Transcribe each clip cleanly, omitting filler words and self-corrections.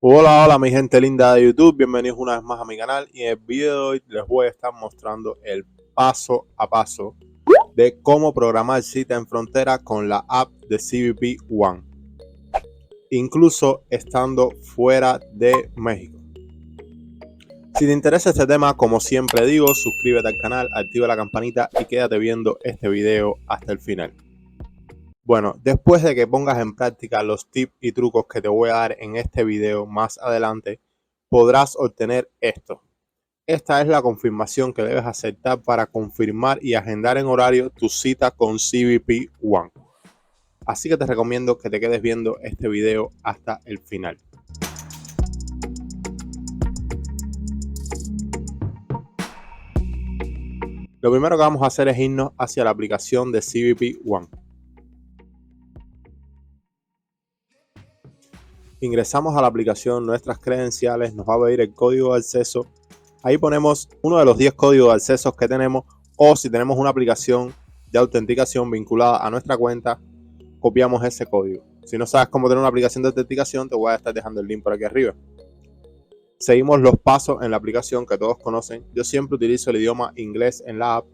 Hola mi gente linda de YouTube, bienvenidos una vez más a mi canal y en el video de hoy les voy a estar mostrando el paso a paso de cómo programar cita en frontera con la app de CBP One, incluso estando fuera de México. Si te interesa este tema, como siempre digo, suscríbete al canal, activa la campanita y quédate viendo este video hasta el final. Bueno, después de que pongas en práctica los tips y trucos que te voy a dar en este video más adelante, podrás obtener esto. Esta es la confirmación que debes aceptar para confirmar y agendar en horario tu cita con CBP One. Así que te recomiendo que te quedes viendo este video hasta el final. Lo primero que vamos a hacer es irnos hacia la aplicación de CBP One. Ingresamos a la aplicación, nuestras credenciales, nos va a pedir el código de acceso. Ahí ponemos uno de los 10 códigos de acceso que tenemos, o si tenemos una aplicación de autenticación vinculada a nuestra cuenta, copiamos ese código. Si no sabes cómo tener una aplicación de autenticación, te voy a estar dejando el link por aquí arriba. Seguimos los pasos en la aplicación que todos conocen. Yo siempre utilizo el idioma inglés en la app.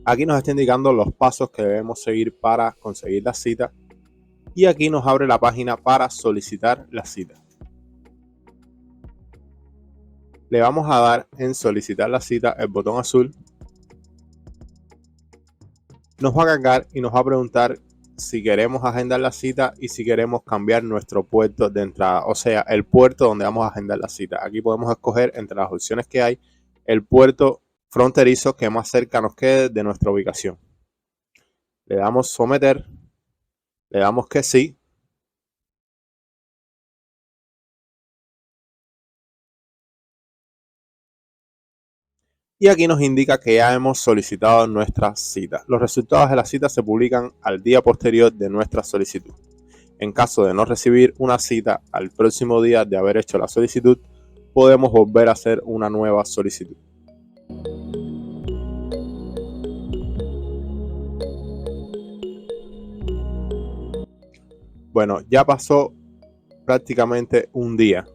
Aquí nos está indicando los pasos que debemos seguir para conseguir la cita. Y aquí nos abre la página para solicitar la cita. Le vamos a dar en solicitar la cita el botón azul. Nos va a cargar y nos va a preguntar si queremos agendar la cita y si queremos cambiar nuestro puerto de entrada, o sea, el puerto donde vamos a agendar la cita. Aquí podemos escoger entre las opciones que hay el puerto fronterizo que más cerca nos quede de nuestra ubicación. Le damos someter, le damos que sí. Y aquí nos indica que ya hemos solicitado nuestra cita. Los resultados de la cita se publican al día posterior de nuestra solicitud. En caso de no recibir una cita al próximo día de haber hecho la solicitud, podemos volver a hacer una nueva solicitud. Bueno, ya pasó prácticamente un día.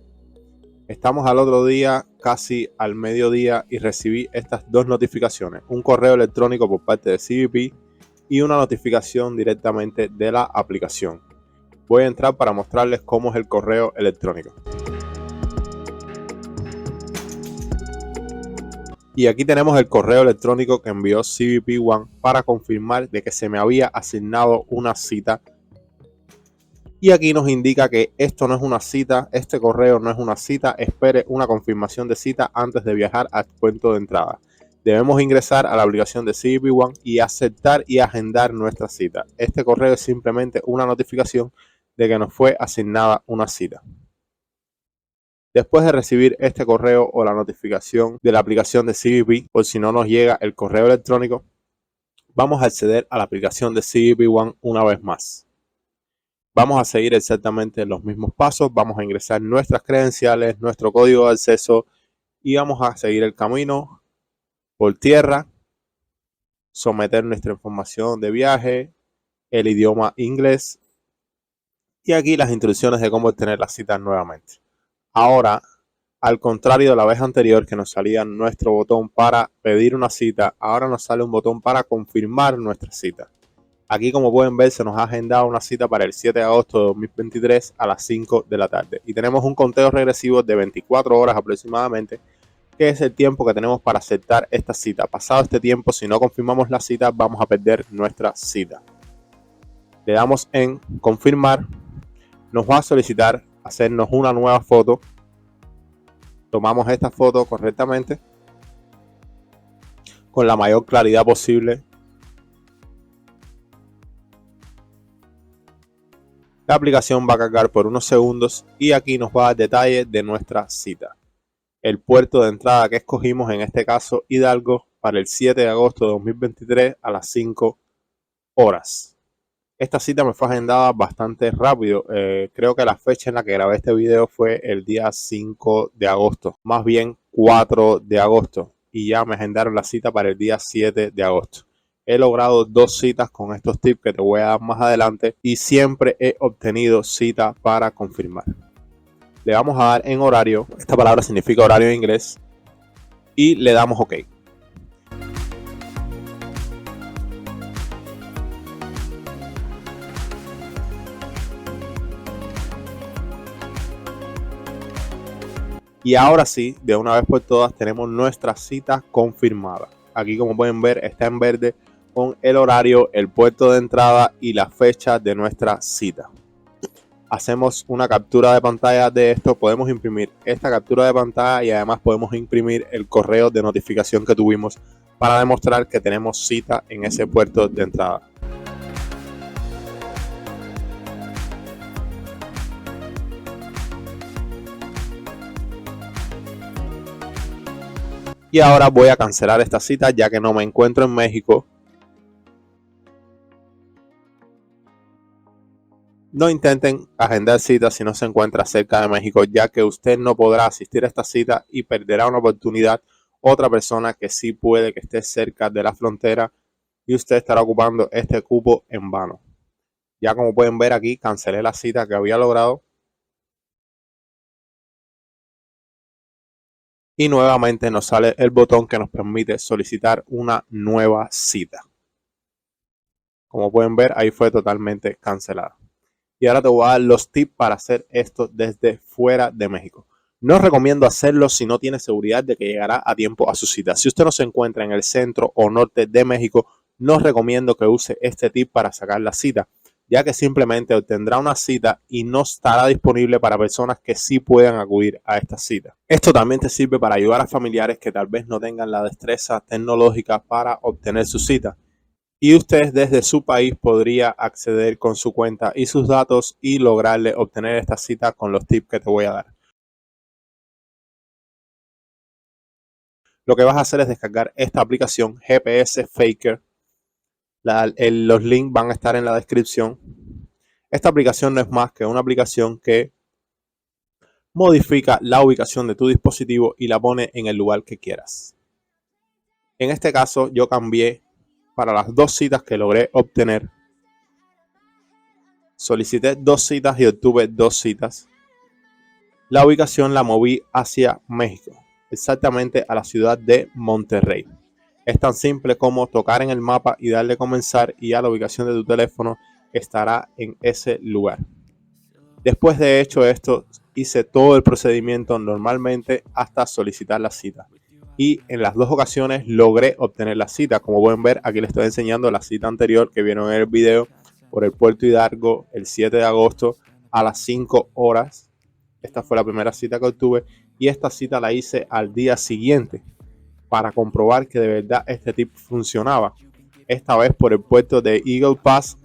Estamos al otro día, casi al mediodía, y recibí estas dos notificaciones. Un correo electrónico por parte de CBP y una notificación directamente de la aplicación. Voy a entrar para mostrarles cómo es el correo electrónico. Y aquí tenemos el correo electrónico que envió CBP One para confirmar de que se me había asignado una cita. Y aquí nos indica que esto no es una cita, este correo no es una cita, espere una confirmación de cita antes de viajar al punto de entrada. Debemos ingresar a la aplicación de CBP One y aceptar y agendar nuestra cita. Este correo es simplemente una notificación de que nos fue asignada una cita. Después de recibir este correo o la notificación de la aplicación de CBP, por si no nos llega el correo electrónico, vamos a acceder a la aplicación de CBP One una vez más. Vamos a seguir exactamente los mismos pasos, vamos a ingresar nuestras credenciales, nuestro código de acceso y vamos a seguir el camino por tierra, someter nuestra información de viaje, el idioma inglés y aquí las instrucciones de cómo obtener la cita nuevamente. Ahora, al contrario de la vez anterior que nos salía nuestro botón para pedir una cita, ahora nos sale un botón para confirmar nuestra cita. Aquí, como pueden ver, se nos ha agendado una cita para el 7 de agosto de 2023 a las 5 de la tarde. Y tenemos un conteo regresivo de 24 horas aproximadamente, que es el tiempo que tenemos para aceptar esta cita. Pasado este tiempo, si no confirmamos la cita, vamos a perder nuestra cita. Le damos en confirmar. Nos va a solicitar hacernos una nueva foto. Tomamos esta foto correctamente, con la mayor claridad posible. La aplicación va a cargar por unos segundos y aquí nos va a dar detalles de nuestra cita. El puerto de entrada que escogimos, en este caso Hidalgo, para el 7 de agosto de 2023 a las 5 horas. Esta cita me fue agendada bastante rápido. Creo que la fecha en la que grabé este video fue el día 5 de agosto, más bien 4 de agosto. Y ya me agendaron la cita para el día 7 de agosto. he logrado 2 citas con estos tips que te voy a dar más adelante y siempre he obtenido cita para confirmar. Le vamos a dar en horario, esta palabra significa horario en inglés, y le damos OK. Y ahora sí, de una vez por todas, tenemos nuestra cita confirmada. Aquí, como pueden ver, está en verde con el horario, el puerto de entrada y la fecha de nuestra cita. Hacemos una captura de pantalla de esto, podemos imprimir esta captura de pantalla y además podemos imprimir el correo de notificación que tuvimos para demostrar que tenemos cita en ese puerto de entrada. Y ahora voy a cancelar esta cita ya que no me encuentro en México. No intenten agendar citas si no se encuentra cerca de México, ya que usted no podrá asistir a esta cita y perderá una oportunidad otra persona que sí puede que esté cerca de la frontera y usted estará ocupando este cupo en vano. Ya como pueden ver aquí, cancelé la cita que había logrado. Y nuevamente nos sale el botón que nos permite solicitar una nueva cita. Como pueden ver, ahí fue totalmente cancelada. Y ahora te voy a dar los tips para hacer esto desde fuera de México. No recomiendo hacerlo si no tiene seguridad de que llegará a tiempo a su cita. Si usted no se encuentra en el centro o norte de México, no recomiendo que use este tip para sacar la cita, ya que simplemente obtendrá una cita y no estará disponible para personas que sí puedan acudir a esta cita. Esto también te sirve para ayudar a familiares que tal vez no tengan la destreza tecnológica para obtener su cita. Y usted desde su país podría acceder con su cuenta y sus datos y lograrle obtener esta cita con los tips que te voy a dar. Lo que vas a hacer es descargar esta aplicación GPS Faker. Los links van a estar en la descripción. Esta aplicación no es más que una aplicación que modifica la ubicación de tu dispositivo y la pone en el lugar que quieras. En este caso yo cambié para las 2 citas que logré obtener. Solicité 2 citas y obtuve 2 citas. La ubicación la moví hacia México, exactamente a la ciudad de Monterrey. Es tan simple como tocar en el mapa y darle comenzar y ya la ubicación de tu teléfono estará en ese lugar. Después de hecho esto, hice todo el procedimiento normalmente hasta solicitar la cita. Y en las 2 ocasiones logré obtener la cita. Como pueden ver, aquí les estoy enseñando la cita anterior que vieron en el video por el Puerto Hidalgo el 7 de agosto a las 5 horas. Esta fue la primera cita que obtuve y esta cita la hice al día siguiente para comprobar que de verdad este tip funcionaba. Esta vez por el puerto de Eagle Pass,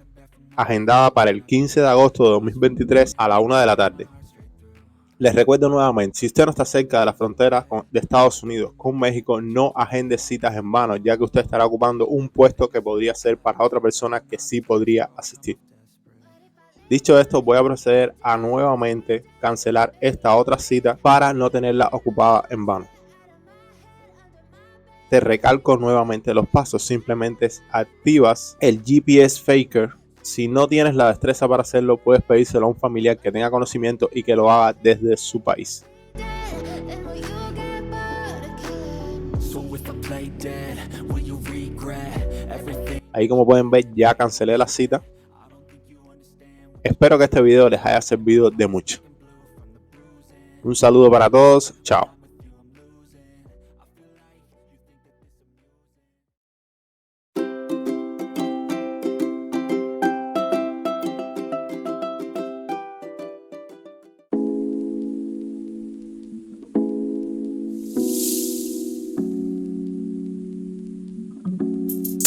agendada para el 15 de agosto de 2023 a la 1 de la tarde. Les recuerdo nuevamente, si usted no está cerca de la frontera de Estados Unidos con México, no agende citas en vano, ya que usted estará ocupando un puesto que podría ser para otra persona que sí podría asistir. Dicho esto, voy a proceder a nuevamente cancelar esta otra cita para no tenerla ocupada en vano. Te recalco nuevamente los pasos, simplemente activas el GPS Faker. Si no tienes la destreza para hacerlo, puedes pedírselo a un familiar que tenga conocimiento y que lo haga desde su país. Ahí como pueden ver ya cancelé la cita. Espero que este video les haya servido de mucho. Un saludo para todos. Chao.